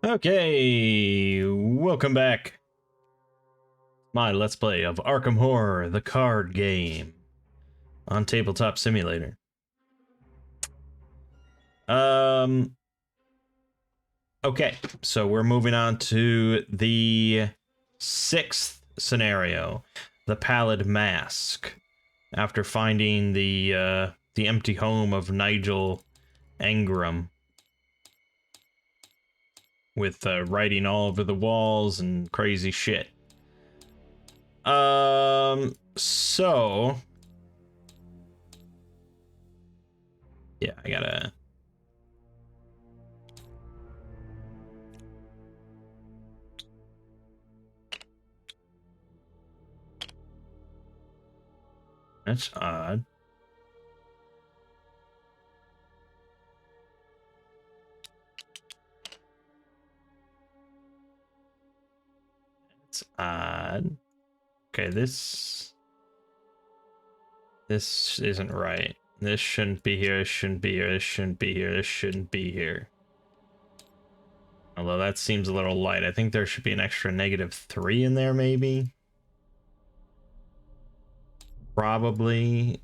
Okay, welcome back. My Let's Play of Arkham Horror, the card game, on Tabletop Simulator. Okay, so we're moving on to the 6th scenario, the Pallid Mask. After finding the empty home of Nigel Ingram, with writing all over the walls and crazy shit. So yeah, I gotta that's odd. It's odd. Okay, this isn't right. This shouldn't be here, this shouldn't be here, this shouldn't be here, this shouldn't be here. Although that seems a little light. I think there should be an extra -3 in there, maybe? Probably.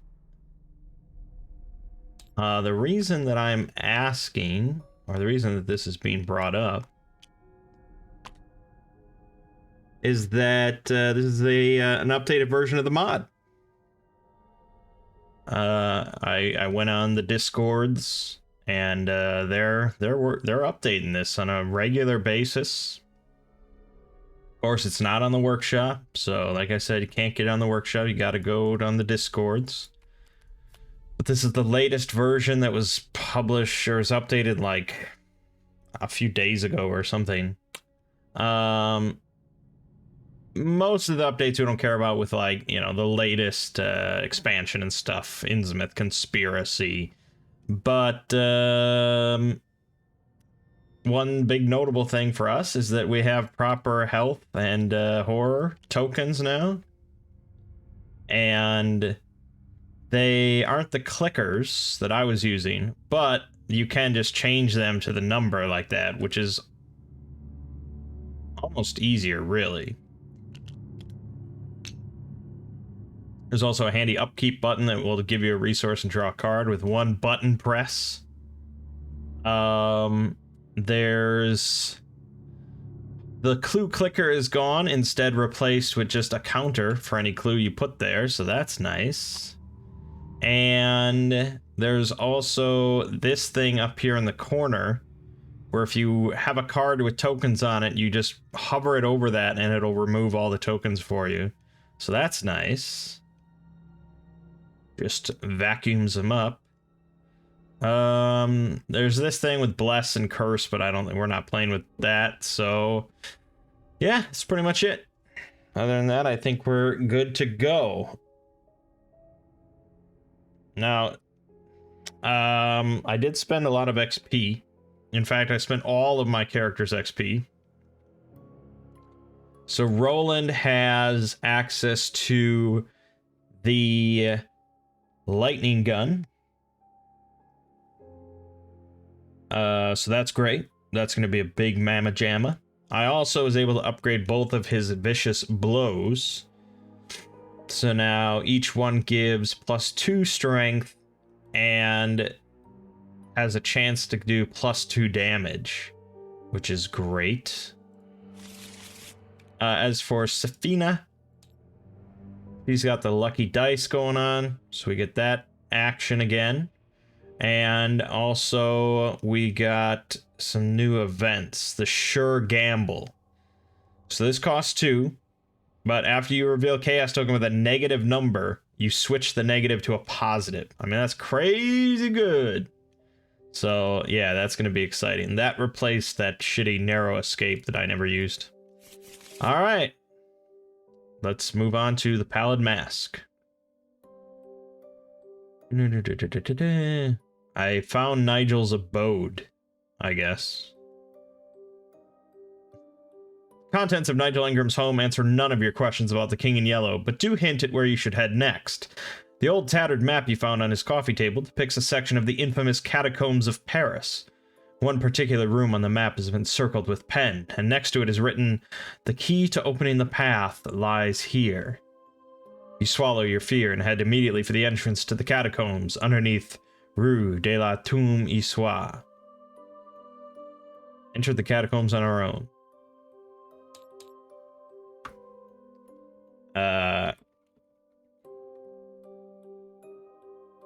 The reason that I'm asking, or the reason that this is being brought up, is that this is an updated version of the mod. I went on the Discords, and they're updating this on a regular basis. Of course, it's not on the workshop, so like I said, you can't get on the workshop. You got to go on the Discords. But this is the latest version that was published or was updated like a few days ago or something. Most of the updates we don't care about, with, like, you know, the latest expansion and stuff, Innsmouth Conspiracy. But one big notable thing for us is that we have proper health and horror tokens now. And they aren't the clickers that I was using, but you can just change them to the number like that, which is almost easier, really. There's also a handy upkeep button that will give you a resource and draw a card with one button press. There's the clue clicker is gone, instead replaced with just a counter for any clue you put there, so that's nice. And there's also this thing up here in the corner, where if you have a card with tokens on it, you just hover it over that and it'll remove all the tokens for you. So that's nice. Just vacuums them up. There's this thing with bless and curse, but I don't think we're not playing with that. So yeah, that's pretty much it. Other than that, I think we're good to go. Now, I did spend a lot of XP. In fact, I spent all of my character's XP. So Roland has access to the lightning gun. So that's great. That's going to be a big mamma jamma. I also was able to upgrade both of his vicious blows. So now each one gives +2 strength and has a chance to do +2 damage, which is great. As for Safina, he's got the lucky dice going on, so we get that action again. And also we got some new events, the Sure Gamble. So this costs 2, but after you reveal Chaos Token with a negative number, you switch the negative to a positive. I mean, that's crazy good. So yeah, that's going to be exciting. That replaced that shitty Narrow Escape that I never used. All right, let's move on to the Pallid Mask. I found Nigel's abode, I guess. Contents of Nigel Ingram's home answer none of your questions about the King in Yellow, but do hint at where you should head next. The old tattered map you found on his coffee table depicts a section of the infamous catacombs of Paris. One particular room on the map has been circled with pen, and next to it is written, "The key to opening the path lies here." You swallow your fear and head immediately for the entrance to the catacombs underneath Rue de la Tombe Issoire. Enter the catacombs on our own.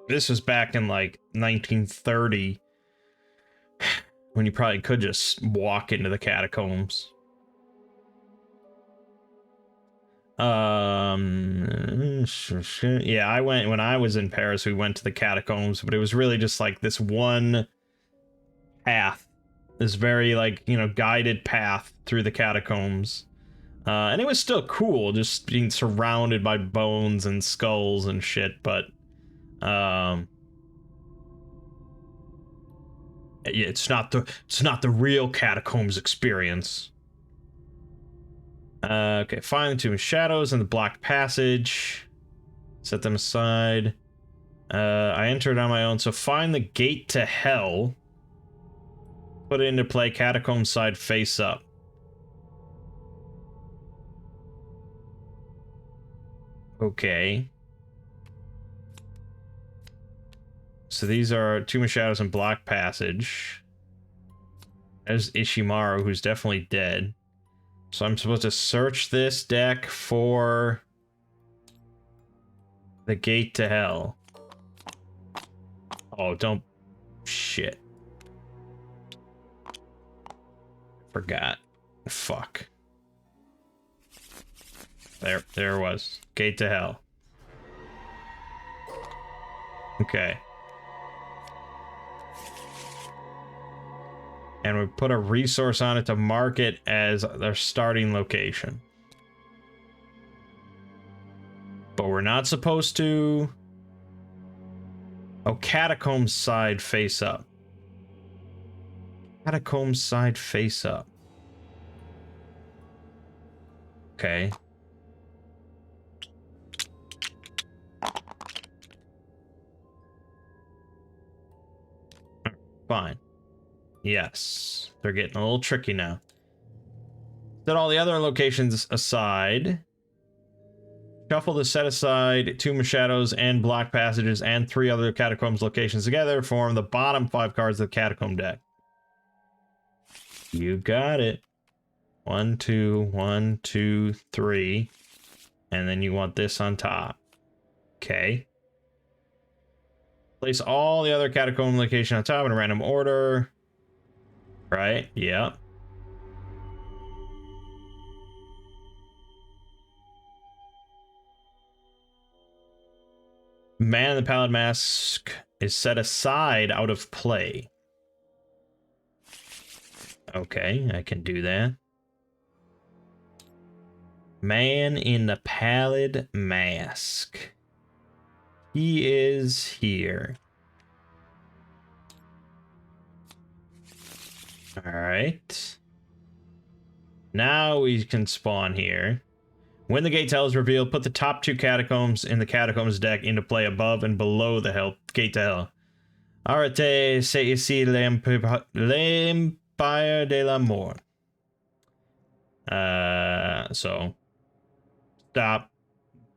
This was back in like 1930, when you probably could just walk into the catacombs. Yeah, I went when I was in Paris. We went to the catacombs, but it was really just like this one path, this very like, you know, guided path through the catacombs. And it was still cool, just being surrounded by bones and skulls and shit, but yeah, it's not the real catacombs experience. Okay, find the Tomb of Shadows and the blocked passage. Set them aside. I entered on my own, so find the gate to hell. Put it into play, catacomb side face up. Okay. So these are Tomb of Shadows and blocked passage. There's Ishimaru, who's definitely dead. So I'm supposed to search this deck for the gate to hell. Oh, don't... Shit. Forgot. Fuck. There it was. Gate to hell. Okay. And we put a resource on it to mark it as their starting location. But we're not supposed to... Oh, catacombs side face up. Catacombs side face up. Okay. Fine. Yes, they're getting a little tricky now. Set all the other locations aside. Shuffle the set aside Tomb of Shadows and block passages and 3 other catacombs locations together. Form the bottom 5 cards of the catacomb deck. You got it. 1, 2, 1, 2, 3. And then you want this on top. Okay. Place all the other catacomb locations on top in a random order. Right? Yeah. Man in the Pallid Mask is set aside out of play. Okay, I can do that. Man in the Pallid Mask. He is here. Alright. Now we can spawn here. When the gate hell is revealed, put the top 2 catacombs in the catacombs deck into play above and below the gate to hell. Arrête, c'est ici l'Empire de la Mort. So stop.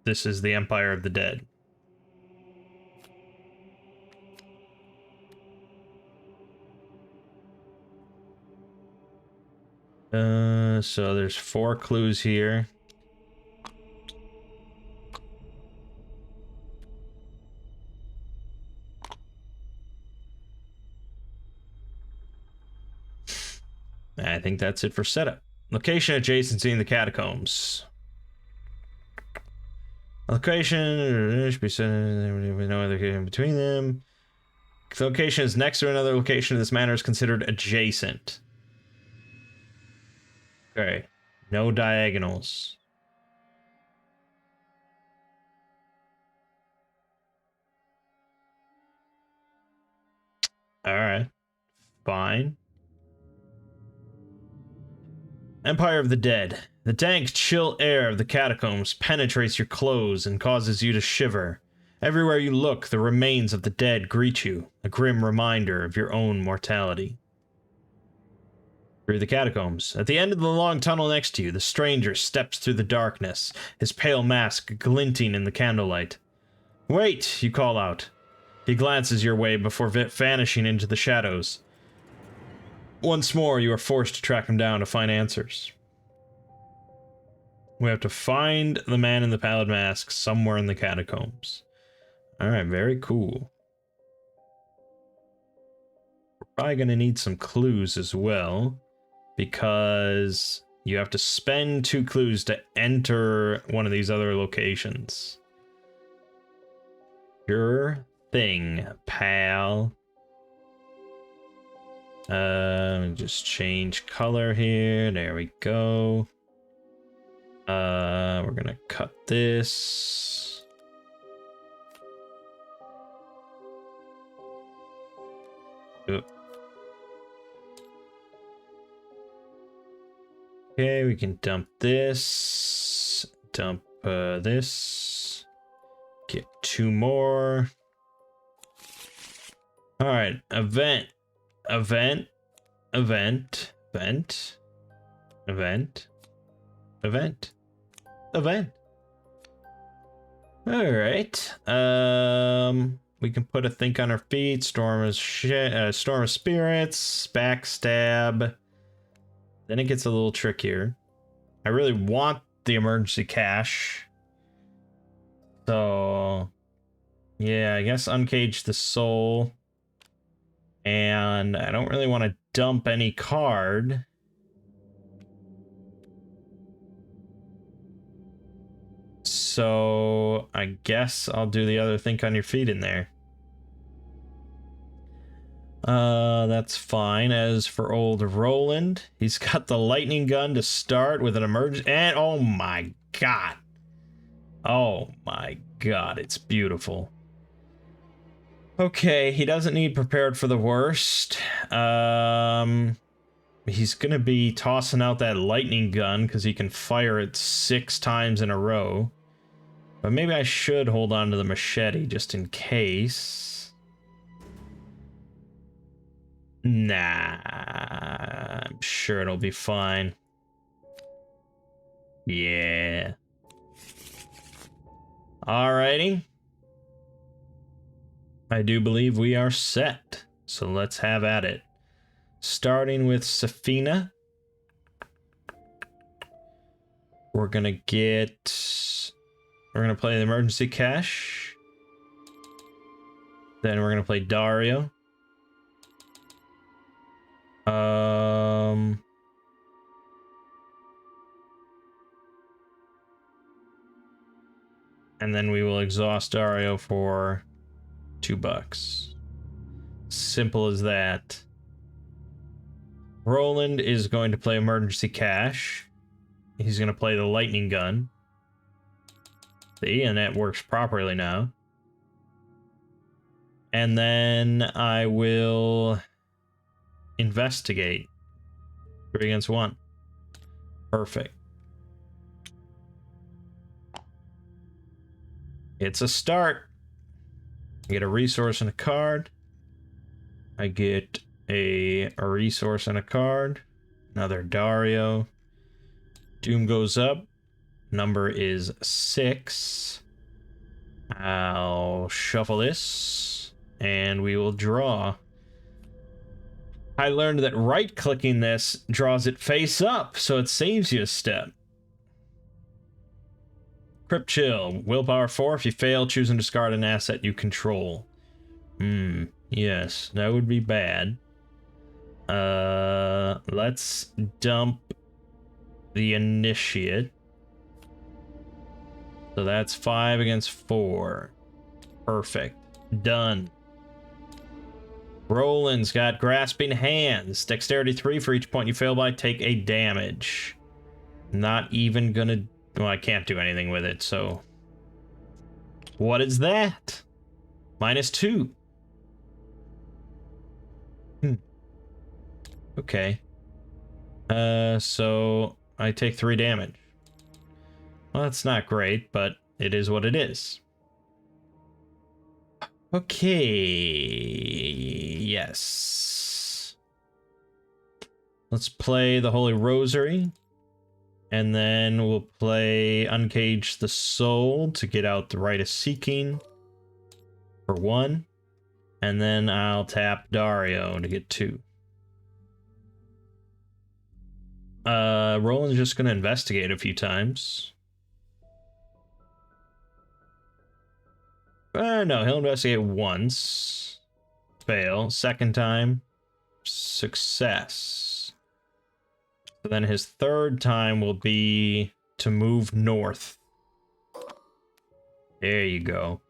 This is the Empire of the Dead. So there's 4 clues here. I think that's it for setup. Location adjacency in the catacombs. Location should be set. No other location between them. The location is next to another location in this manner is considered adjacent. Okay. No diagonals. Alright. Fine. Empire of the Dead. The dank, chill air of the catacombs penetrates your clothes and causes you to shiver. Everywhere you look, the remains of the dead greet you, a grim reminder of your own mortality. through the catacombs. At the end of the long tunnel next to you, the stranger steps through the darkness, his pale mask glinting in the candlelight. Wait, you call out. He glances your way before vanishing into the shadows. Once more, you are forced to track him down to find answers. We have to find the man in the pallid mask somewhere in the catacombs. Alright, very cool. We're probably going to need some clues as well, because you have to spend 2 clues to enter one of these other locations. Sure thing, pal. Just change color here. There we go. We're gonna cut this. Oop. Okay, we can dump this. Dump this. Get 2 more. Alright, event. Event. Event. Alright. We can put a think on our feet. Storm of spirits. Backstab. Then it gets a little trickier. I really want the emergency cash. So, yeah, I guess uncage the soul. And I don't really want to dump any card. So I guess I'll do the other think on your feet in there. That's fine. As for old Roland, he's got the lightning gun to start with an emergency. And oh my god. Oh my god, it's beautiful. Okay, he doesn't need prepared for the worst. He's gonna be tossing out that lightning gun because he can fire it 6 times in a row. But maybe I should hold on to the machete just in case. Nah, I'm sure it'll be fine. Yeah. Alrighty. I do believe we are set, so let's have at it. Starting with Safina. We're gonna play the emergency cash. Then we're gonna play Dario. And then we will exhaust Dario for $2. Simple as that. Roland is going to play emergency cash. He's going to play the lightning gun. See, and that works properly now. And then I will investigate. 3 against 1. Perfect. It's a start. I get a resource and a card. I get a resource and a card. Another Dario. Doom goes up. Number is 6. I'll shuffle this. And we will draw. I learned that right-clicking this draws it face up, so it saves you a step. Crypt Chill. Willpower 4. If you fail, choose and discard an asset you control. Yes, that would be bad. Let's dump the Initiate. So that's 5 against 4. Perfect. Done. Roland's got Grasping Hands. Dexterity 3. For each point you fail by, take a damage. Not even gonna... Well, I can't do anything with it, so... What is that? -2. Okay. So I take 3 damage. Well, that's not great, but it is what it is. Okay. Yes. Let's play the Holy Rosary. And then we'll play Uncage the Soul to get out the Rite of Seeking for 1. And then I'll tap Dario to get 2. Roland's just gonna investigate a few times. No, he'll investigate once. Fail. Second time. Success. So then his third time will be to move north. There you go.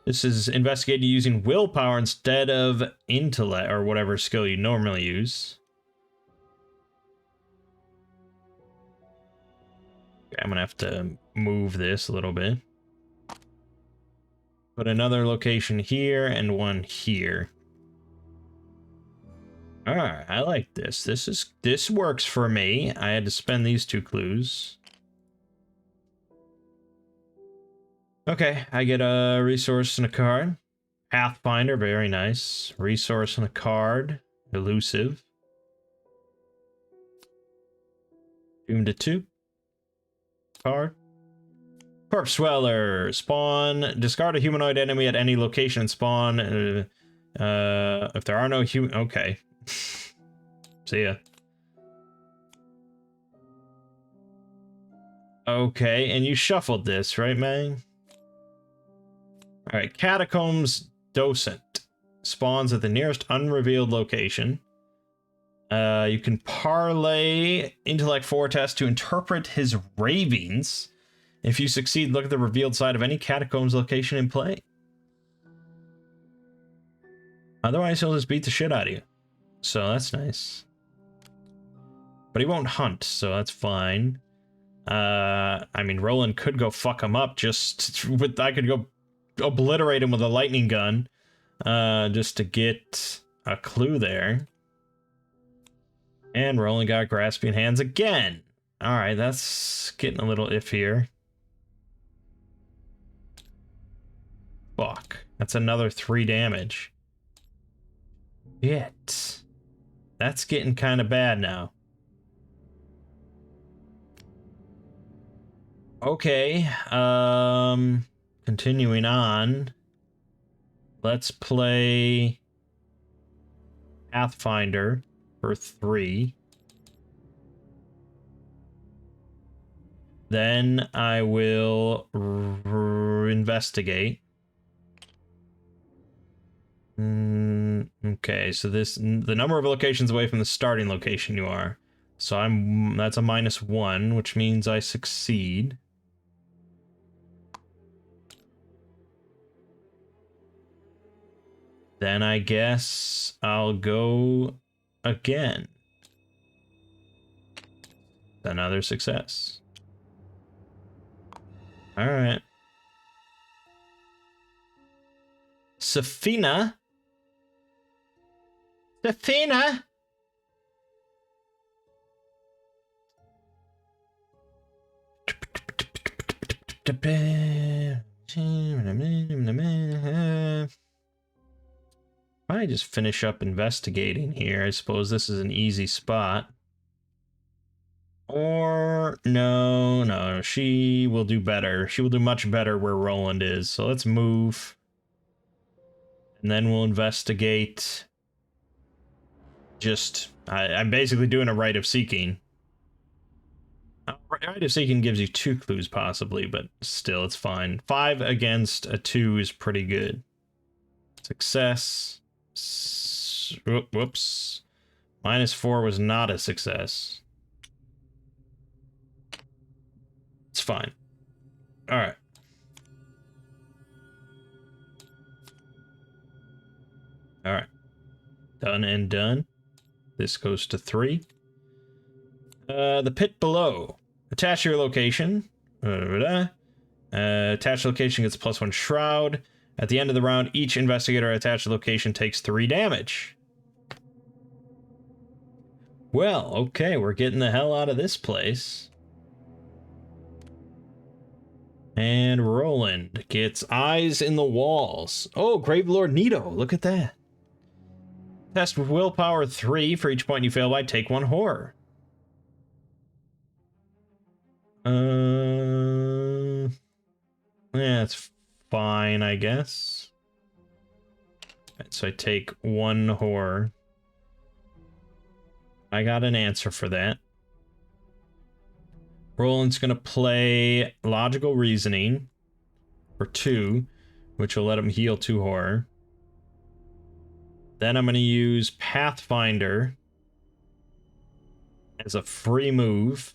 This is investigated using willpower instead of intellect, or whatever skill you normally use. Okay, I'm gonna have to move this a little bit. Put another location here and one here. Alright, I like this. This works for me. I had to spend these 2 clues. Okay, I get a resource and a card. Pathfinder, very nice. Resource and a card. Elusive. Doomed to 2. Card. Corpse Dweller. Spawn. Discard a humanoid enemy at any location and spawn. If there are no human... Okay. See ya. Okay, and you shuffled this, right, Mangg? Alright, Catacombs Docent. Spawns at the nearest unrevealed location. You can parlay Intellect 4 test to interpret his ravings. If you succeed, look at the revealed side of any Catacombs location in play. Otherwise, he'll just beat the shit out of you. So that's nice. But he won't hunt, so that's fine. I mean, Roland could go fuck him up just with... I could go obliterate him with a lightning gun. Just to get a clue there. And Roland got grasping hands again. Alright, that's getting a little iffier. Fuck. That's another 3 damage. Shit. That's getting kind of bad now. Okay. Continuing on. Let's play Pathfinder for 3. Then I will investigate. Okay, so the number of locations away from the starting location you are. So that's a -1, which means I succeed. Then I guess I'll go again. Another success. All right. Safina. Safina. I just finish up investigating here. I suppose this is an easy spot. Or no, she will do better. She will do much better where Roland is. So let's move. And then we'll investigate. Just, I'm basically doing a Rite of Seeking. Rite of Seeking gives you 2 clues possibly, but still it's fine. 5 against a 2 is pretty good. Success. Whoops. -4 was not a success. It's fine. Alright. Alright. Done and done. This goes to 3. The pit below. Attach your location. Attached location gets +1 shroud. At the end of the round, each investigator attached location takes 3 damage. Well, okay, we're getting the hell out of this place. And Roland gets eyes in the walls. Oh, Gravelord Nito, look at that. Test with willpower 3. For each point you fail by, take 1 horror. Yeah, it's fine, I guess. Right, so I take 1 horror. I got an answer for that. Roland's gonna play Logical Reasoning for 2, which will let him heal 2 horror. Then I'm gonna use Pathfinder as a free move.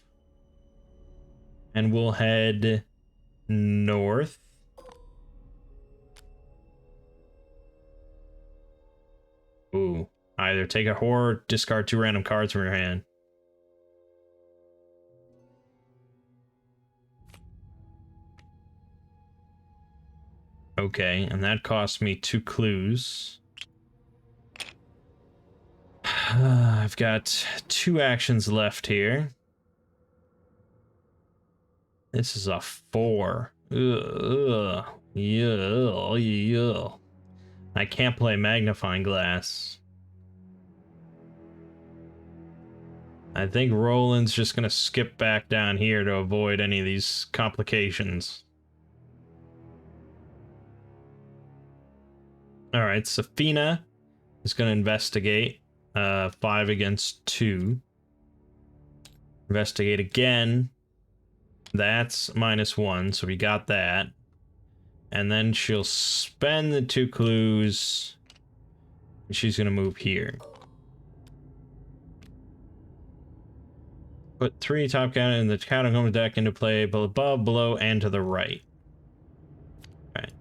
And we'll head north. Ooh. Either take a horror, discard 2 random cards from your hand. Okay, and that cost me 2 clues. I've got 2 actions left here. This is a 4. Ugh. Yeah. I can't play Magnifying Glass. I think Roland's just gonna skip back down here to avoid any of these complications. Alright, Safina is gonna investigate. 5 against 2. Investigate again. That's -1, so we got that. And then she'll spend the 2 clues. She's gonna move here. Put 3 top counter in the catacomb deck into play above, below, and to the right. Right.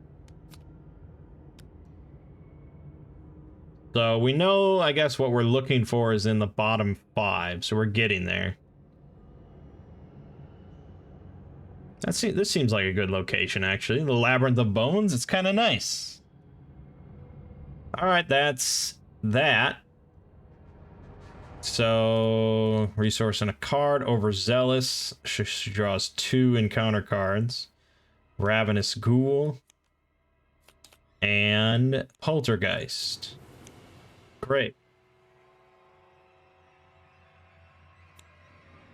So we know, I guess, what we're looking for is in the bottom 5, so we're getting there. This seems like a good location, actually. The Labyrinth of Bones, it's kind of nice. Alright, that's that. So, resource and a card. Overzealous. She draws 2 encounter cards. Ravenous Ghoul. And Poltergeist. Great.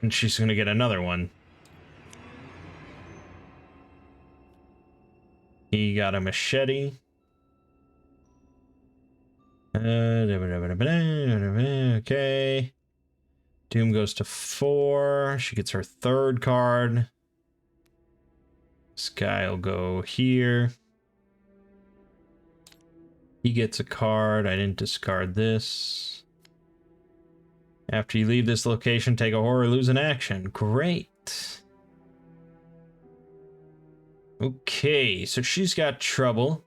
And she's going to get another one. He got a machete. Okay. Doom goes to 4. She gets her 3rd card. This guy will go here. He gets a card. I didn't discard this. After you leave this location, take a horror, lose an action. Great. Okay, so she's got trouble.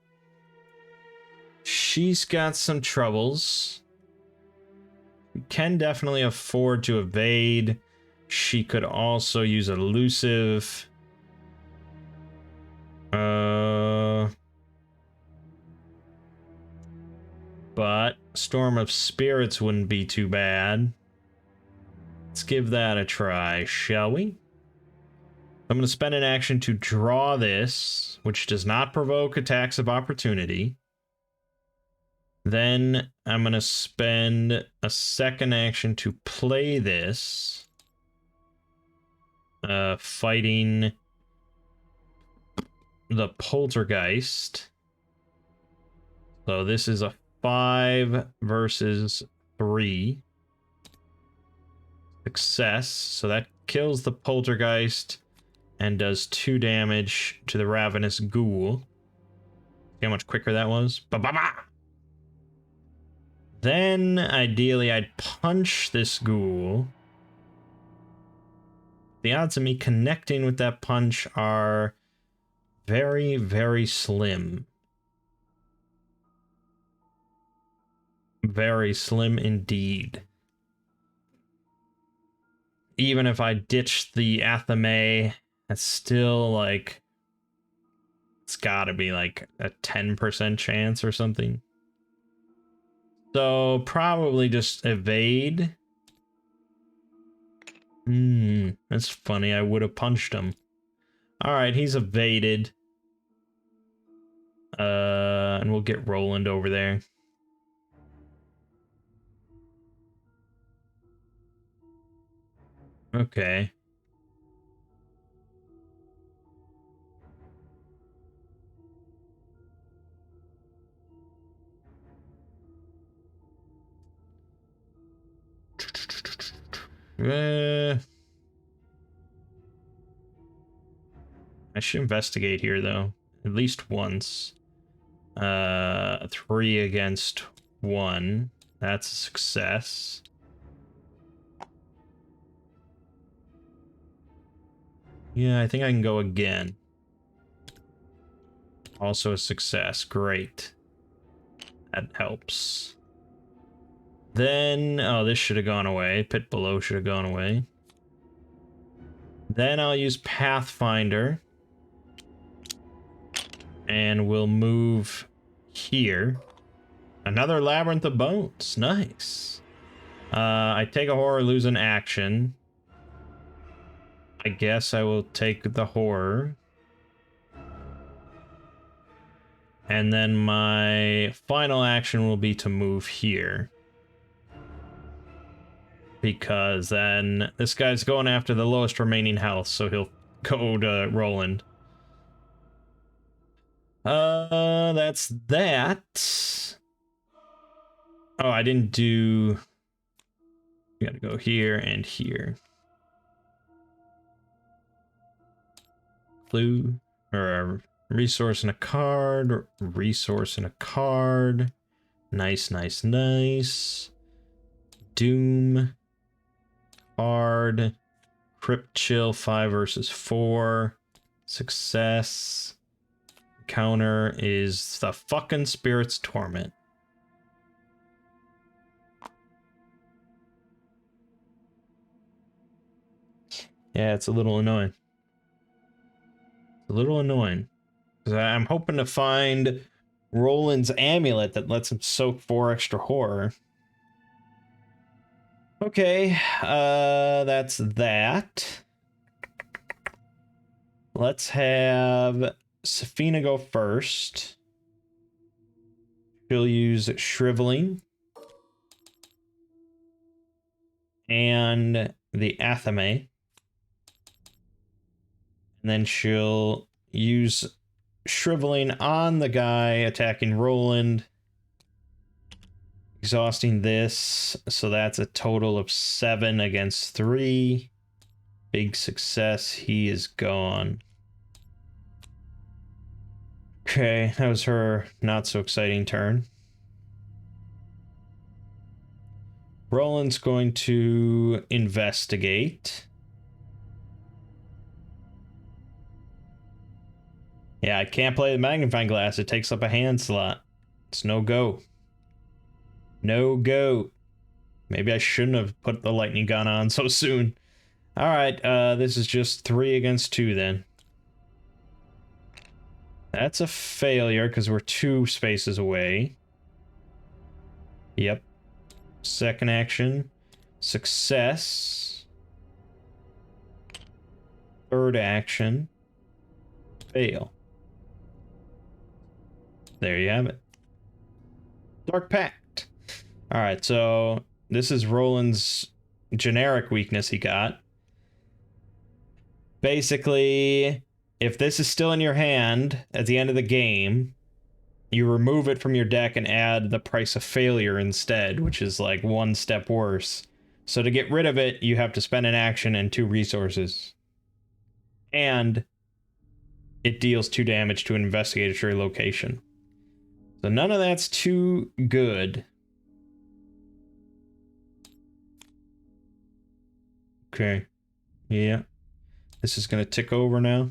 She's got some troubles. We can definitely afford to evade. She could also use elusive. But Storm of Spirits wouldn't be too bad. Let's give that a try, shall we? I'm going to spend an action to draw this, which does not provoke attacks of opportunity. Then I'm going to spend a 2nd action to play this. Fighting the Poltergeist. So this is a 5 versus 3. Success. So that kills the Poltergeist and does 2 damage to the Ravenous Ghoul. See how much quicker that was? Ba-ba-ba! Then, ideally, I'd punch this ghoul. The odds of me connecting with that punch are very, very slim. Very slim indeed. Even if I ditch the Athame, that's still like... It's gotta be like a 10% chance or something. So, probably just evade. That's funny. I would have punched him. Alright, he's evaded. And we'll get Roland over there. Okay. I should investigate here, though. At least once. 3 against 1. That's a success. Yeah, I think I can go again. Also a success. Great. That helps. Then, oh, this should have gone away. Pit below should have gone away. Then I'll use Pathfinder. And we'll move here. Another Labyrinth of Bones. Nice. I take a horror, lose an action. I guess I will take the horror. And then my final action will be to move here. Because then this guy's going after the lowest remaining health, so he'll go to Roland. That's that. Oh, I didn't do... We gotta go here and here. Clue, or a resource and a card, resource and a card. Nice, nice, nice. Doom. Card. Crypt Chill 5 versus 4. Success. Counter is the fucking Spirit's Torment. Yeah, it's a little annoying. It's a little annoying. Because I'm hoping to find Roland's amulet that lets him soak 4 extra horror. Okay, that's that. Let's have Safina go first. She'll use Shriveling. And the Athame. And then she'll use Shriveling on the guy attacking Roland. Exhausting this. So that's a total of 7 against 3. Big success. He is gone. Okay, that was her not so exciting turn. Roland's going to investigate. Yeah, I can't play the magnifying glass. It takes up a hand slot. It's no go. No go. Maybe I shouldn't have put the lightning gun on so soon. Alright, this is just 3 against 2 then. That's a failure because we're 2 spaces away. Yep. Second action. Success. Third action. Fail. There you have it. Dark Pact. Alright, so this is Roland's generic weakness he got. Basically, if this is still in your hand at the end of the game, you remove it from your deck and add the price of failure instead, which is like 1 step worse. So to get rid of it, you have to spend an action and 2 resources. And it deals 2 damage to an investigatory location. So none of that's too good. Okay. Yeah. This is going to tick over now.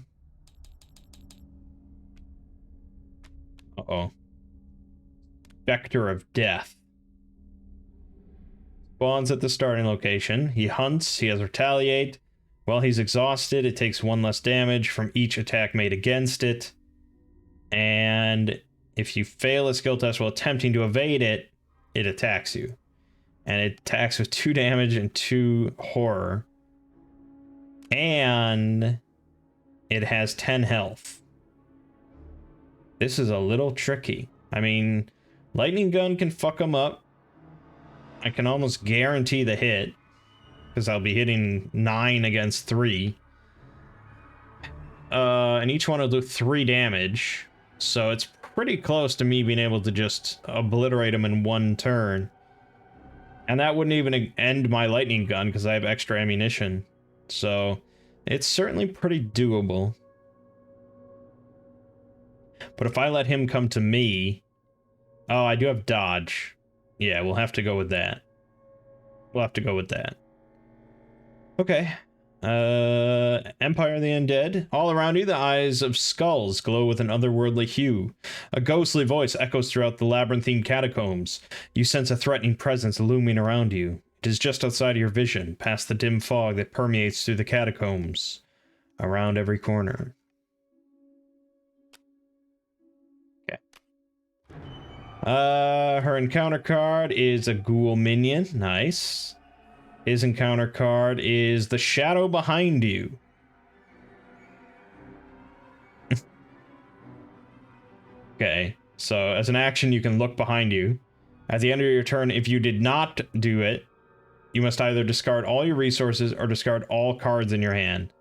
Uh-oh. Vector of Death. Spawns at the starting location. He hunts. He has Retaliate. While he's exhausted, it takes 1 less damage from each attack made against it. And if you fail a skill test while attempting to evade it, it attacks you. And it attacks with 2 damage and 2 horror. And it has 10 health. This is a little tricky. I mean, Lightning Gun can fuck him up. I can almost guarantee the hit. because I'll be hitting 9 against 3. And each one will do 3 damage. So it's pretty close to me being able to just obliterate them in 1 turn. And that wouldn't even end my lightning gun because I have extra ammunition. So it's certainly pretty doable. But if I let him come to me... Oh, I do have dodge. Yeah, we'll have to go with that. We'll have to go with that. Okay. Empire of the Undead. All around you, the eyes of skulls glow with an otherworldly hue. A ghostly voice echoes throughout the labyrinthine catacombs. You sense a threatening presence looming around you. It is just outside your vision, past the dim fog that permeates through the catacombs. Around every corner. Okay. Her encounter card is a ghoul minion. Nice. His encounter card is the shadow behind you. Okay, so as an action, you can look behind you. At the end of your turn, if you did not do it, you must either discard all your resources or discard all cards in your hand.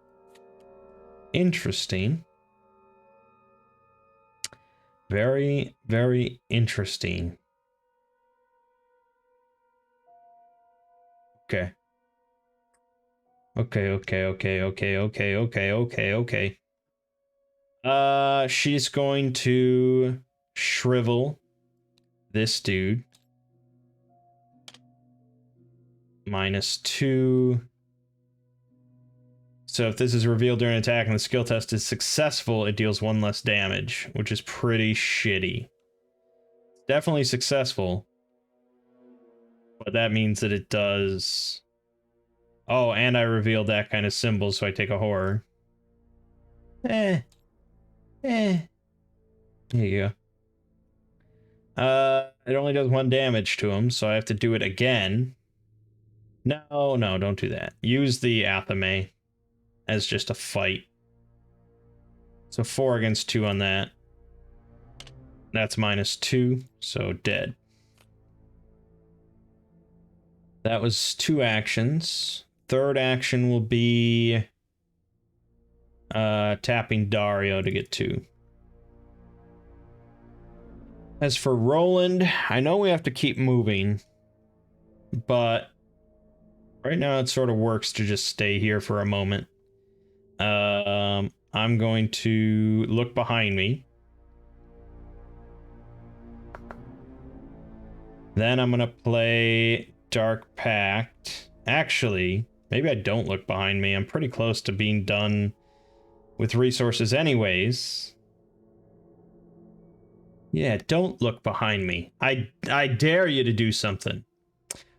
Interesting. Very, very interesting. Okay. Okay. She's going to shrivel this dude. -2. So if this is revealed during an attack and the skill test is successful, it deals 1 less damage, which is pretty shitty. Definitely successful. But that means that it does... Oh, and I revealed that kind of symbol, so I take a horror. There you go. It only does 1 damage to him, so I have to do it again. No, don't do that. Use the Athame as just a fight. So 4 against 2 on that. That's -2, so dead. That was 2 actions. Third action will be tapping Dario to get 2. As for Roland, I know we have to keep moving, but right now it sort of works to just stay here for a moment. I'm going to look behind me. Then I'm going to play Dark Pact. Actually, maybe I don't look behind me. I'm pretty close to being done with resources anyways. Yeah, don't look behind me. I dare you to do something.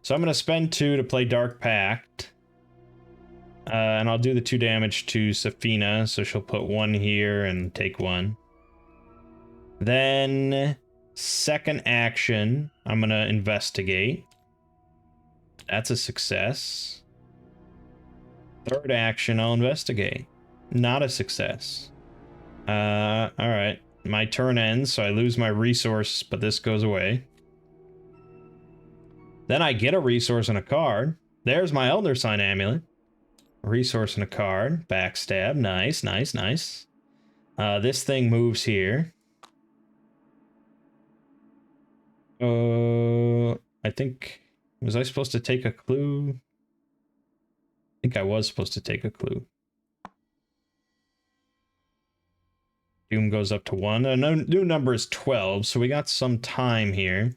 So I'm going to spend 2 to play Dark Pact. And I'll do the 2 damage to Safina, so she'll put 1 here and take 1. Then, second action, I'm going to investigate. That's a success. Third action, I'll investigate. Not a success. Alright. My turn ends, so I lose my resource, but this goes away. Then I get a resource and a card. There's my Elder Sign Amulet. Resource and a card. Backstab. Nice. This thing moves here. I think... Was I supposed to take a clue? I think I was supposed to take a clue. Doom goes up to 1. The new number is 12, so we got some time here.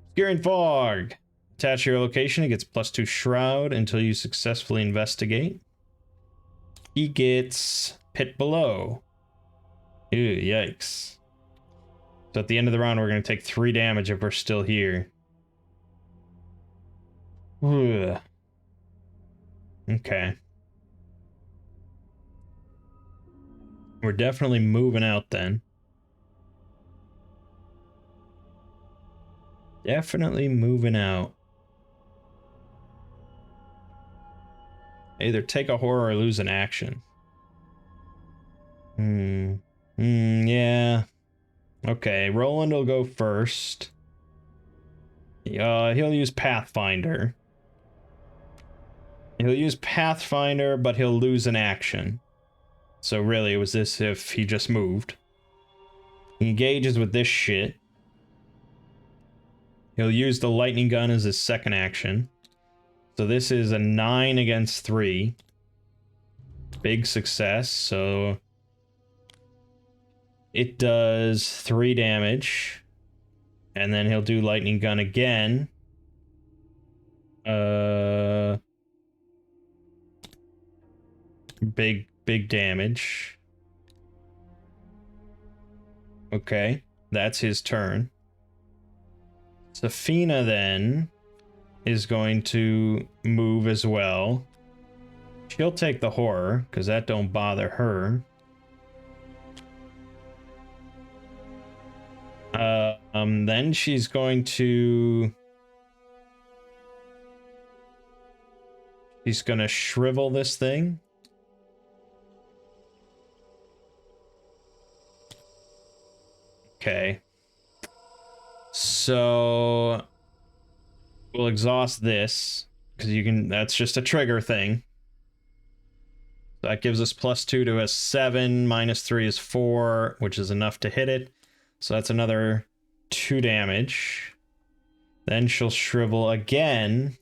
Obscuring Fog. Attach your location. It gets +2 Shroud until you successfully investigate. He gets Pit Below. Ew, yikes. So at the end of the round, we're going to take 3 damage if we're still here. Ugh. Okay. We're definitely moving out then. Definitely moving out. Either take a horror or lose an action. Yeah. Okay, Roland will go first. He'll use Pathfinder. He'll use Pathfinder, but he'll lose an action. So really, it was this if he just moved. He engages with this shit. He'll use the lightning gun as his second action. So this is a 9 against 3. Big success, so... It does 3 damage. And then he'll do lightning gun again. Big damage. Okay, that's his turn. Safina then is going to move as well. She'll take the horror, because that don't bother her. Then she's going to... She's gonna shrivel this thing. Okay. So... We'll exhaust this, because you can... That's just a trigger thing. So that gives us +2 to a 7, -3 is 4, which is enough to hit it. So that's another 2 damage. Then she'll shrivel again.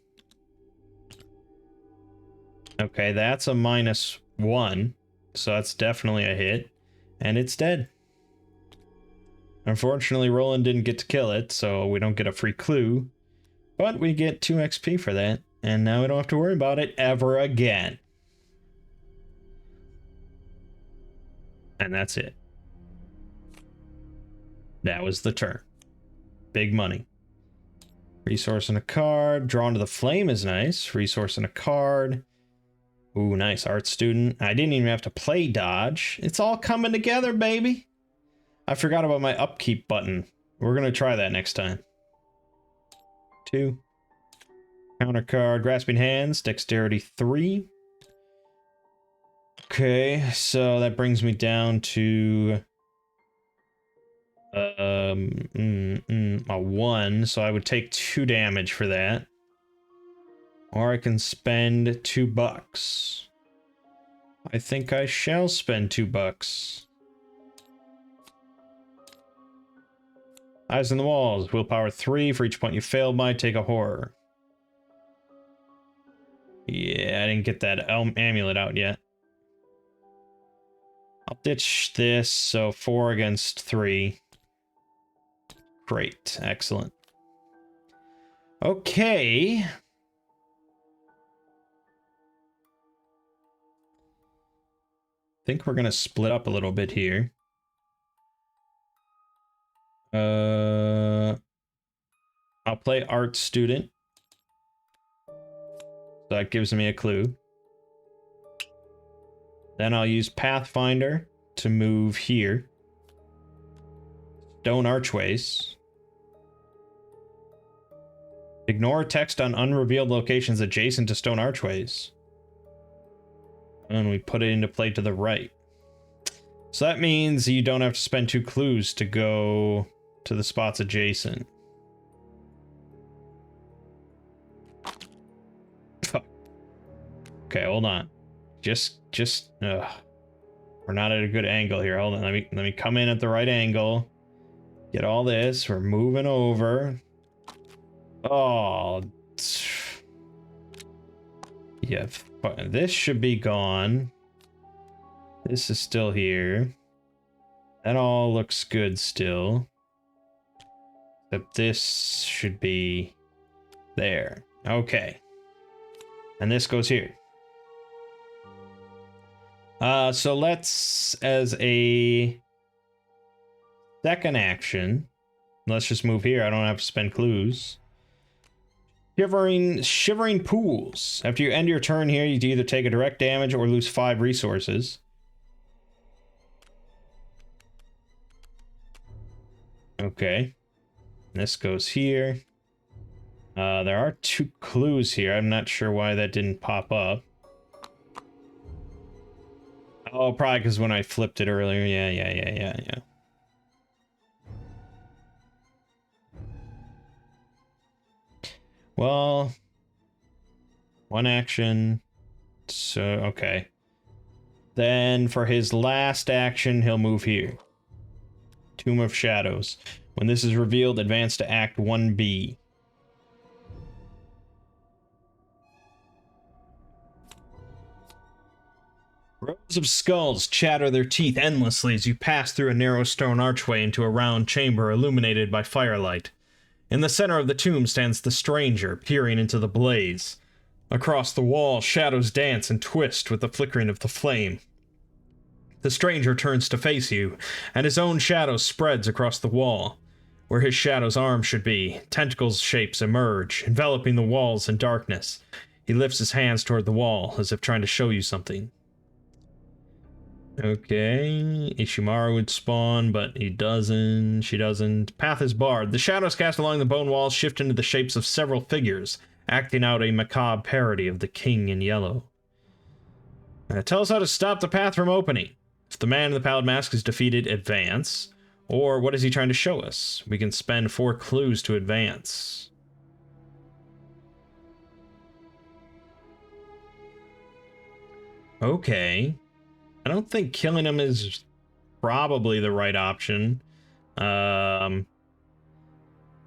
Okay, that's a -1. So that's definitely a hit. And it's dead. Unfortunately, Roland didn't get to kill it, so we don't get a free clue. But we get 2 XP for that. And now we don't have to worry about it ever again. And that's it. That was the turn. Big money. Resource and a card. Drawn to the flame is nice. Resource and a card. Ooh, nice. Art student. I didn't even have to play dodge. It's all coming together, baby. I forgot about my upkeep button. We're going to try that next time. 2. Counter card. Grasping hands. Dexterity 3. Okay, so that brings me down to a 1, so I would take 2 damage for that. Or I can spend $2. I think I shall spend $2. Eyes on the walls. Willpower 3. For each point you failed by, take a horror. Yeah, I didn't get that amulet out yet. I'll ditch this, so 4 against 3. Great, excellent. Okay. I think we're gonna split up a little bit here. I'll play art student. So that gives me a clue. Then I'll use Pathfinder to move here. Stone archways. Ignore text on unrevealed locations adjacent to stone archways. And we put it into play to the right. So that means you don't have to spend 2 clues to go to the spots adjacent. Fuck. Okay, hold on. We're not at a good angle here. Hold on, let me come in at the right angle. Get all this. We're moving over. Oh, yeah. This should be gone. This is still here. That all looks good still. Except this should be there. Okay. And this goes here. So let's, as a second action, let's just move here. I don't have to spend clues. Shivering pools. After you end your turn here, you either take a direct damage or lose 5 resources. Okay. This goes here. There are 2 clues here. I'm not sure why that didn't pop up. Oh, probably because when I flipped it earlier. Yeah. Well, one action. So, okay. Then for his last action, he'll move here. Tomb of Shadows. When this is revealed, advance to Act 1B. Rows of skulls chatter their teeth endlessly as you pass through a narrow stone archway into a round chamber illuminated by firelight. In the center of the tomb stands the stranger, peering into the blaze. Across the wall, shadows dance and twist with the flickering of the flame. The stranger turns to face you, and his own shadow spreads across the wall. Where his shadow's arm should be, tentacles shapes emerge, enveloping the walls in darkness. He lifts his hands toward the wall, as if trying to show you something. Okay, Ishimaru would spawn, but he doesn't, she doesn't. Path is barred. The shadows cast along the bone walls shift into the shapes of several figures, acting out a macabre parody of the King in Yellow. Tell us how to stop the path from opening. If the man in the pallid mask is defeated, advance. Or what is he trying to show us? We can spend 4 clues to advance. Okay. I don't think killing him is probably the right option. He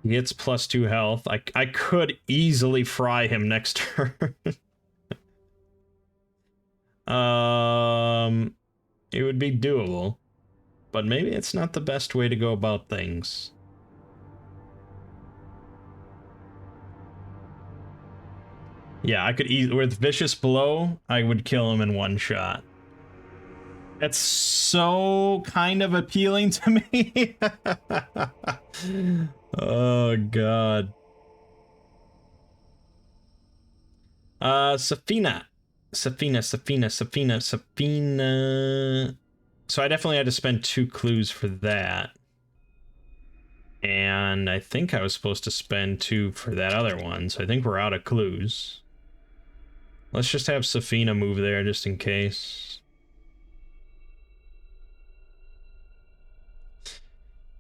gets +2 health. I could easily fry him next turn. It would be doable. But maybe it's not the best way to go about things. Yeah, I could with Vicious Blow, I would kill him in 1 shot. That's so kind of appealing to me. Oh, God. Safina. So I definitely had to spend 2 clues for that. And I think I was supposed to spend 2 for that other one, so I think we're out of clues. Let's just have Safina move there just in case.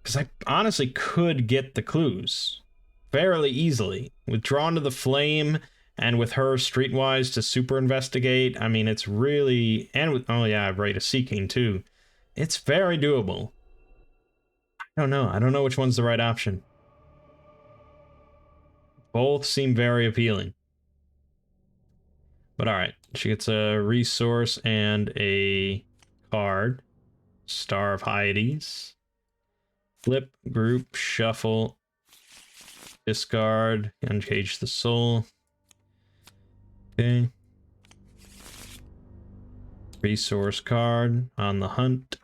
Because I honestly could get the clues fairly easily. With Drawn to the Flame and with her Streetwise to super investigate, I mean, it's really... And with... Oh yeah, Rite of Seeking too. It's very doable. I don't know. I don't know which one's the right option. Both seem very appealing. But alright. She gets a resource and a card. Star of Hyades. Flip, group, shuffle, discard, uncage the soul. Okay. Resource card, on the hunt.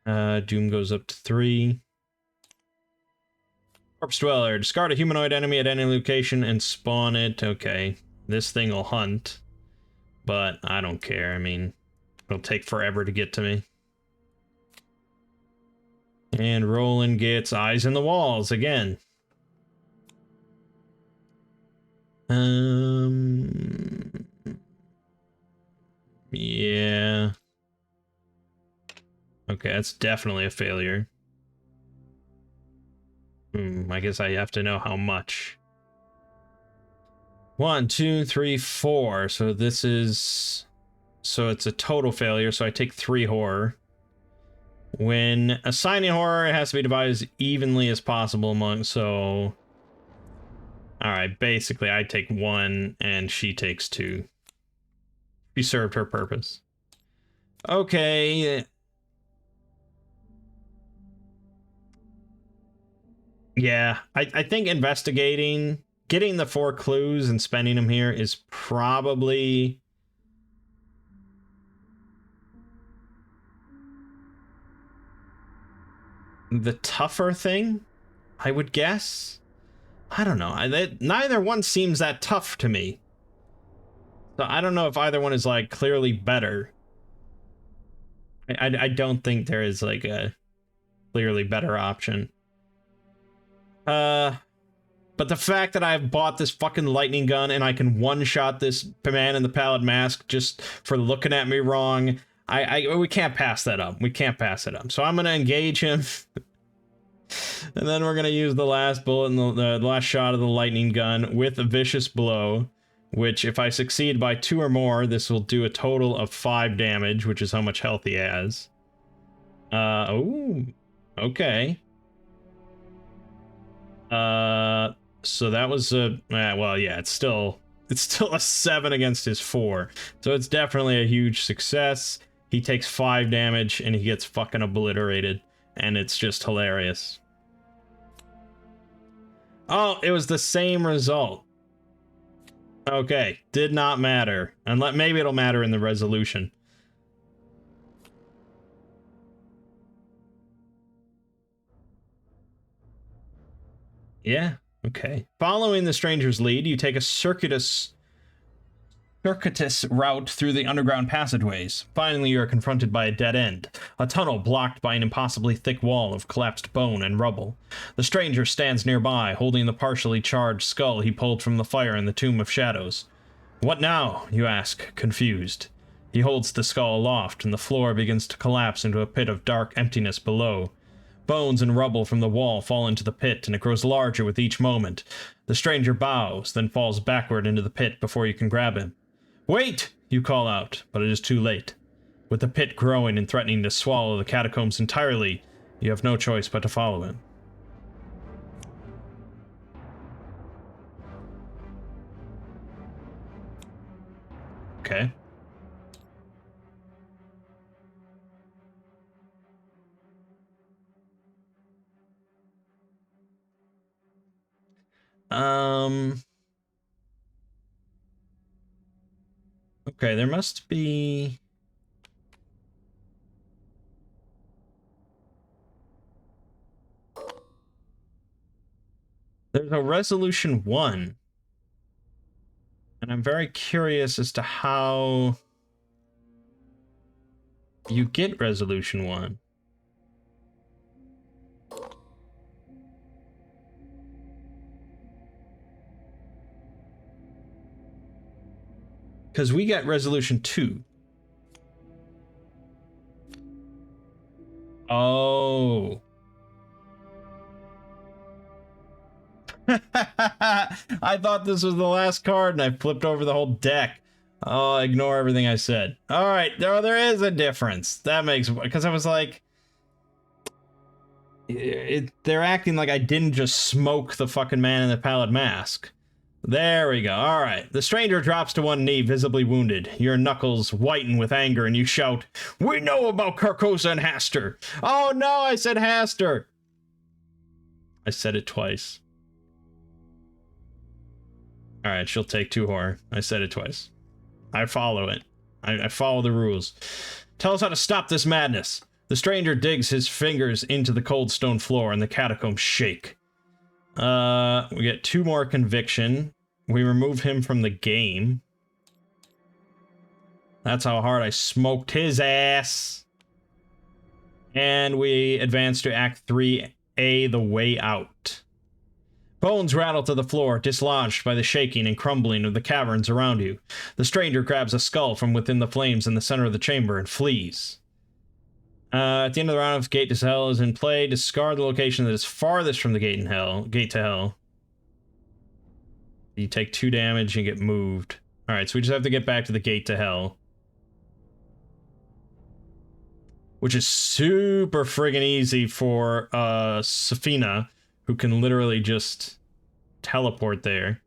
Doom goes up to 3. Corpse Dweller, discard a humanoid enemy at any location and spawn it. Okay, this thing will hunt, but I don't care. I mean, it'll take forever to get to me. And Roland gets Eyes in the Walls again. Yeah. Okay, that's definitely a failure. I guess I have to know how much. 1, 2, 3, 4. So this is... So it's a total failure, so I take 3 horror. When assigning horror, it has to be divided as evenly as possible among, so... Alright, basically I take 1 and she takes 2. She served her purpose. Okay. Yeah, I think investigating, getting the 4 clues and spending them here is probably... the tougher thing, I would guess. I don't know. Neither one seems that tough to me. So I don't know if either one is, like, clearly better. I don't think there is, like, a clearly better option. But the fact that I've bought this fucking lightning gun and I can one-shot this man in the pallid mask just for looking at me wrong... we can't pass that up. We can't pass it up. So I'm going to engage him. And then we're going to use the last bullet and the last shot of the lightning gun with a Vicious Blow which if I succeed by 2 or more, this will do a total of 5 damage, which is how much health he has. Oh, okay. So that was a, well, yeah, it's still a 7 against his 4. So it's definitely a huge success. He takes 5 damage and he gets fucking obliterated. And it's just hilarious. Oh, it was the same result. Okay, did not matter. Unless maybe it'll matter in the resolution. Yeah, okay. Following the stranger's lead, you take a circuitous route through the underground passageways. Finally, you are confronted by a dead end, a tunnel blocked by an impossibly thick wall of collapsed bone and rubble. The stranger stands nearby, holding the partially charred skull he pulled from the fire in the Tomb of Shadows. What now? You ask, confused. He holds the skull aloft, and the floor begins to collapse into a pit of dark emptiness below. Bones and rubble from the wall fall into the pit, and it grows larger with each moment. The stranger bows, then falls backward into the pit before you can grab him. Wait! You call out, but it is too late. With the pit growing and threatening to swallow the catacombs entirely, you have no choice but to follow him. Okay. Okay, there must be... There's a resolution 1. And I'm very curious as to how you get resolution 1. Because we got resolution 2. Oh. I thought this was the last card and I flipped over the whole deck. Oh, ignore everything I said. Alright, there is a difference. That makes... Because I was like... they're acting like I didn't just smoke the fucking man in the pallid mask. There we go. Alright. The stranger drops to one knee, visibly wounded. Your knuckles whiten with anger, and you shout, "We know about Carcosa and Haster!" Oh no, I said Haster! I said it twice. Alright, she'll take 2 horror. I said it twice. I follow it. I follow the rules. Tell us how to stop this madness. The stranger digs his fingers into the cold stone floor, and the catacombs shake. We get 2 more conviction. We remove him from the game. That's how hard I smoked his ass. And we advance to Act 3A, The Way Out. Bones rattle to the floor, dislodged by the shaking and crumbling of the caverns around you. The stranger grabs a skull from within the flames in the center of the chamber and flees. At the end of the round, if Gate to Hell is in play, discard the location that is farthest from the Gate to Hell. You take 2 damage and get moved. Alright, so we just have to get back to the Gate to Hell. Which is super friggin' easy for Safina, who can literally just teleport there.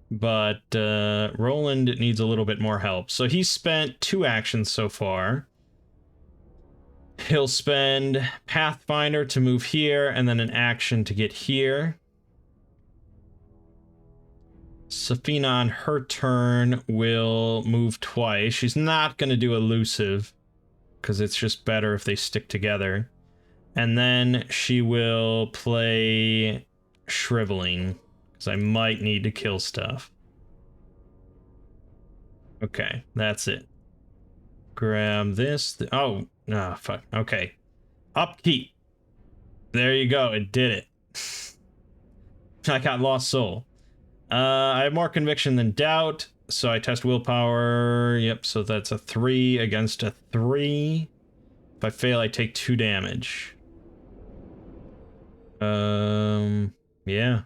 But Roland needs a little bit more help. So he's spent 2 actions so far. He'll spend Pathfinder to move here, and then an action to get here. Safina on her turn will move twice. She's not going to do Elusive, because it's just better if they stick together. And then she will play Shriveling, because I might need to kill stuff. Okay, that's it. Grab this. Oh, fuck. Okay. Upkeep. There you go. It did it. I got Lost Soul. I have more conviction than doubt, so I test willpower. Yep, so that's a 3 against a 3. If I fail, I take 2 damage. Yeah.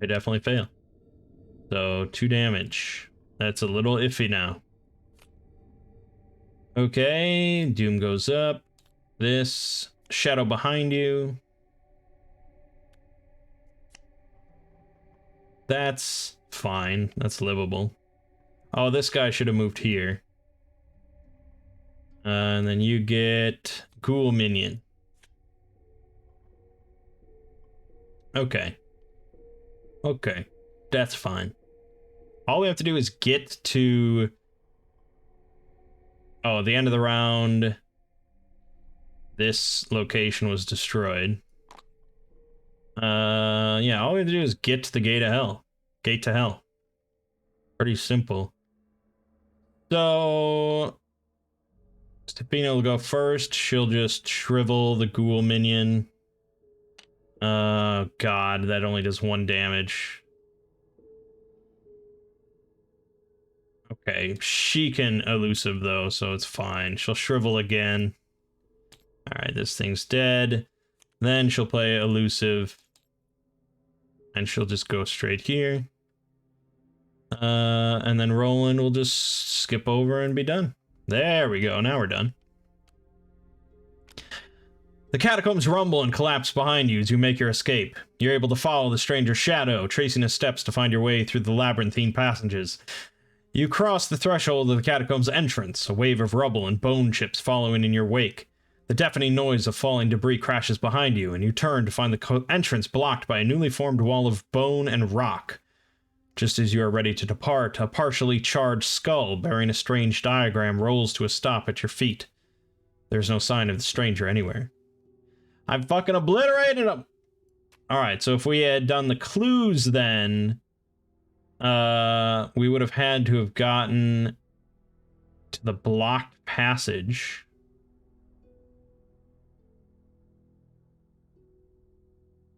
I definitely fail. So 2 damage. That's a little iffy now. Okay, Doom goes up. This shadow behind you. That's fine. That's livable. Oh, this guy should have moved here. And then you get Ghoul Minion. Okay. Okay. That's fine. All we have to do is get to... Oh, the end of the round. This location was destroyed. Yeah, all we have to do is get to the Gate of Hell. Gate to Hell. Pretty simple. So... Stepina will go first. She'll just shrivel the Ghoul Minion. God, that only does 1 damage. Okay, she can elusive though, so it's fine. She'll shrivel again. Alright, this thing's dead. Then she'll play elusive. And she'll just go straight here. And then Roland will just skip over and be done. There we go, now we're done. The catacombs rumble and collapse behind you as you make your escape. You're able to follow the stranger's shadow, tracing his steps to find your way through the labyrinthine passages. You cross the threshold of the catacombs entrance, a wave of rubble and bone chips following in your wake. The deafening noise of falling debris crashes behind you, and you turn to find the entrance blocked by a newly formed wall of bone and rock. Just as you are ready to depart, a partially charred skull bearing a strange diagram rolls to a stop at your feet. There's no sign of the stranger anywhere. I fucking obliterated him! Alright, so if we had done the clues then, we would have had to have gotten to the blocked passage.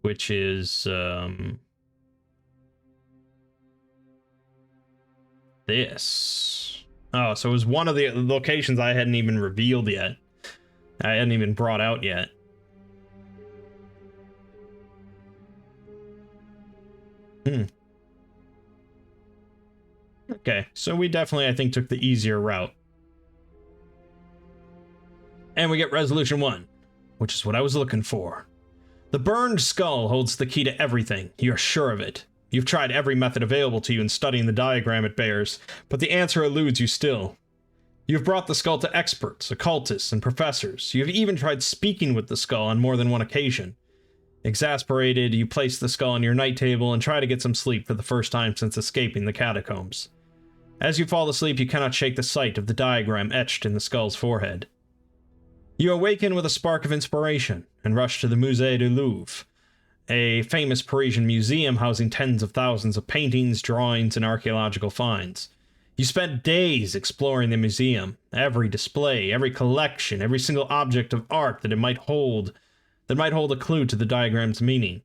Which is, this. Oh, so it was one of the locations I hadn't even revealed yet. I hadn't even brought out yet. Okay, so we definitely, I think, took the easier route. And we get resolution 1, which is what I was looking for. The burned skull holds the key to everything. You're sure of it. You've tried every method available to you in studying the diagram it bears, but the answer eludes you still. You've brought the skull to experts, occultists, and professors. You have even tried speaking with the skull on more than one occasion. Exasperated, you place the skull on your night table and try to get some sleep for the first time since escaping the catacombs. As you fall asleep, you cannot shake the sight of the diagram etched in the skull's forehead. You awaken with a spark of inspiration and rush to the Musée du Louvre, a famous Parisian museum housing tens of thousands of paintings, drawings, and archaeological finds. You spent days exploring the museum, every display, every collection, every single object of art that it might hold, a clue to the diagram's meaning.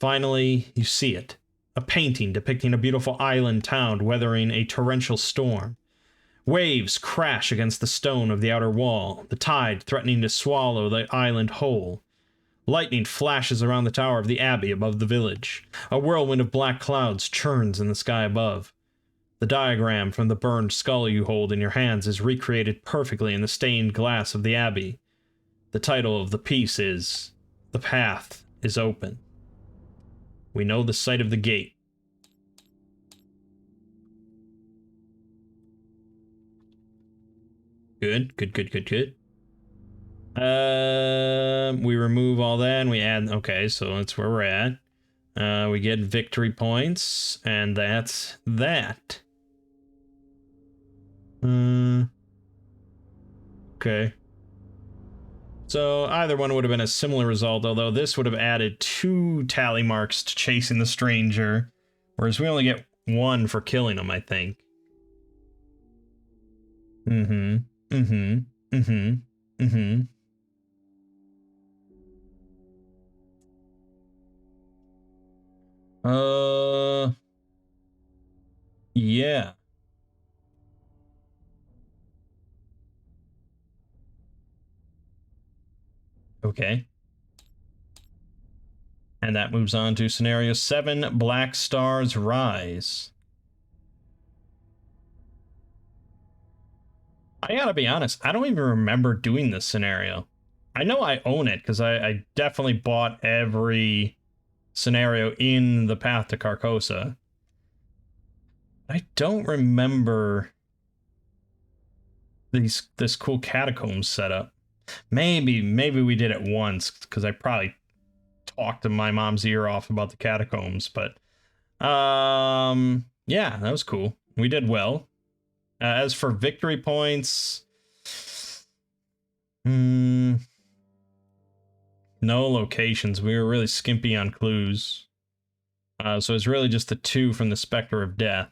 Finally, you see it. A painting depicting a beautiful island town weathering a torrential storm. Waves crash against the stone of the outer wall, the tide threatening to swallow the island whole. Lightning flashes around the tower of the abbey above the village. A whirlwind of black clouds churns in the sky above. The diagram from the burned skull you hold in your hands is recreated perfectly in the stained glass of the abbey. The title of the piece is "The Path is Open." We know the site of the gate. Good. We remove all that and we add, okay, so that's where we're at. We get victory points, and that's that. Okay. So either one would have been a similar result, although this would have added 2 tally marks to chasing the stranger, whereas we only get 1 for killing him, I think. Yeah. Okay. And that moves on to scenario 7, Black Stars Rise. I gotta be honest, I don't even remember doing this scenario. I know I own it because I definitely bought every scenario in the Path to Carcosa. I don't remember this cool catacombs setup. Maybe we did it once because I probably talked to my mom's ear off about the catacombs, but yeah, that was cool. We did well. As for victory points, no locations. We were really skimpy on clues. So it's really just the 2 from the Spectre of Death.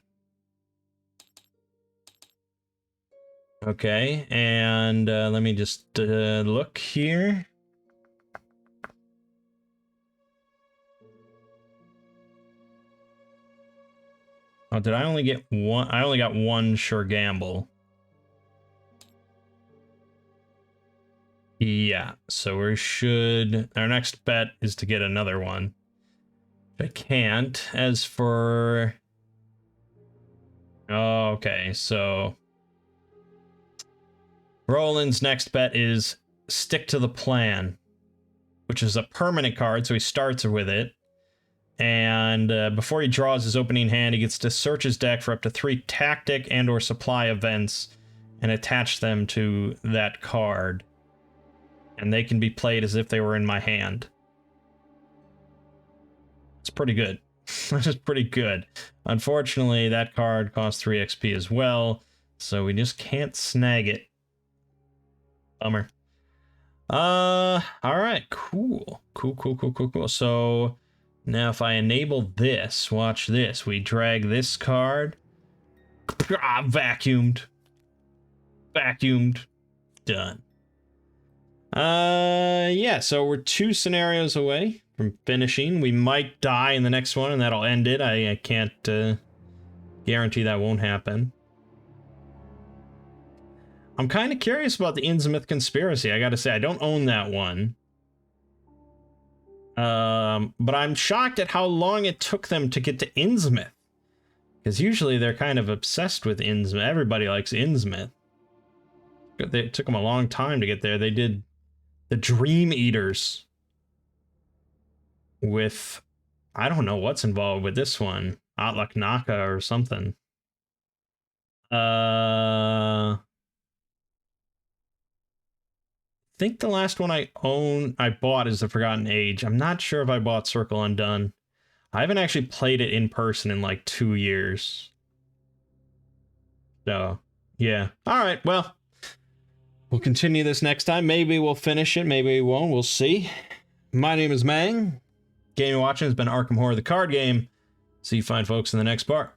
Okay, and let me just look here. Oh, did I only get one? I only got one sure gamble. Yeah, so we should... Our next bet is to get another one. I can't. As for... Oh, okay, so... Roland's next bet is stick to the plan, which is a permanent card, so he starts with it. And before he draws his opening hand, he gets to search his deck for up to 3 tactic and or supply events and attach them to that card. And they can be played as if they were in my hand. It's pretty good. That is pretty good. Unfortunately, that card costs 3 XP as well, so we just can't snag it. Bummer. Alright, cool. Cool. So, now if I enable this, watch this. We drag this card. Vacuumed. Done. Yeah, so we're 2 scenarios away from finishing. We might die in the next one, and that'll end it. I can't guarantee that won't happen. I'm kind of curious about the Innsmouth Conspiracy. I gotta say, I don't own that one. But I'm shocked at how long it took them to get to Innsmouth. Because usually they're kind of obsessed with Innsmouth. Everybody likes Innsmouth. It took them a long time to get there. They did the Dream Eaters with... I don't know what's involved with this one. Atlak Naka or something. I think the last one I bought is The Forgotten Age. I'm not sure if I bought Circle Undone. I haven't actually played it in person in like 2 years. So, yeah. Alright, well, we'll continue this next time. Maybe we'll finish it, maybe we won't. We'll see. My name is Mangg. Game you're watching has been Arkham Horror the Card Game. See you fine folks in the next part.